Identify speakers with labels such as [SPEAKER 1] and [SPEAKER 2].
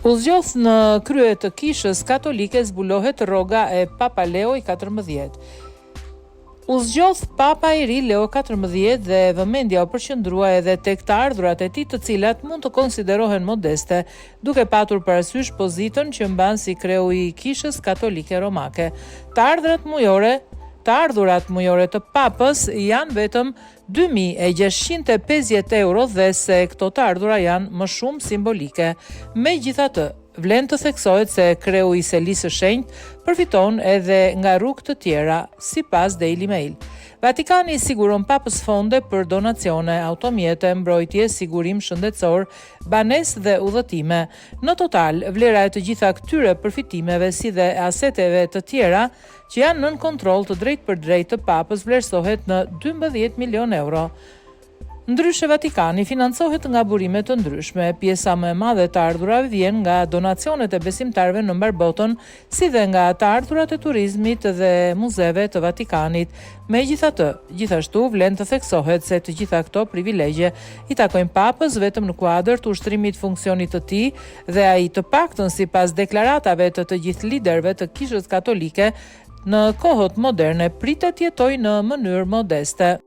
[SPEAKER 1] U zgjodh në krye të kishës katolike zbulohet rroga e Papa Leo i 14. U zgjodh Papa i ri Leo 14 dhe vëmendja u përqendrua edhe tek të ardhurat e tij, të cilat mund të konsiderohen modeste, duke patur parasysh pozitën që mban si kreu i kishës katolike romake. Të ardhurat mujore të papës janë vetëm 2.650 euro dhe se këto të ardhura janë më shumë simbolike. Megjithatë, vlen të theksohet se kreu i Selisë së Shenjtë përfiton edhe nga rrugë të tjera, sipas Daily Mail. Vatikani siguron papës fonde për donacione, automjete, mbrojtje, sigurim shëndetësor, banesë dhe udhëtime. Në total, vlera e të gjitha këtyre përfitimeve si dhe aseteve të tjera që janë nën kontroll të drejtë të papës vlerësohet në 12 milion euro. Ndryshe, Vatikani financohet nga burime të ndryshme. Pjesa më e madhe të ardhurave vjen nga donacionet e besimtarëve në mbar botën, si dhe nga të ardhurat e turizmit dhe muzeve të Vatikanit. Megjithatë, gjithashtu vlen të theksohet se të gjitha këto privilegje i takojnë papës vetëm në kuadër të ushtrimit funksionit të tij dhe ai, të paktën sipas deklaratave të të gjithë liderëve të Kishës Katolike, në kohët moderne pritet jetojë në mënyrë modeste.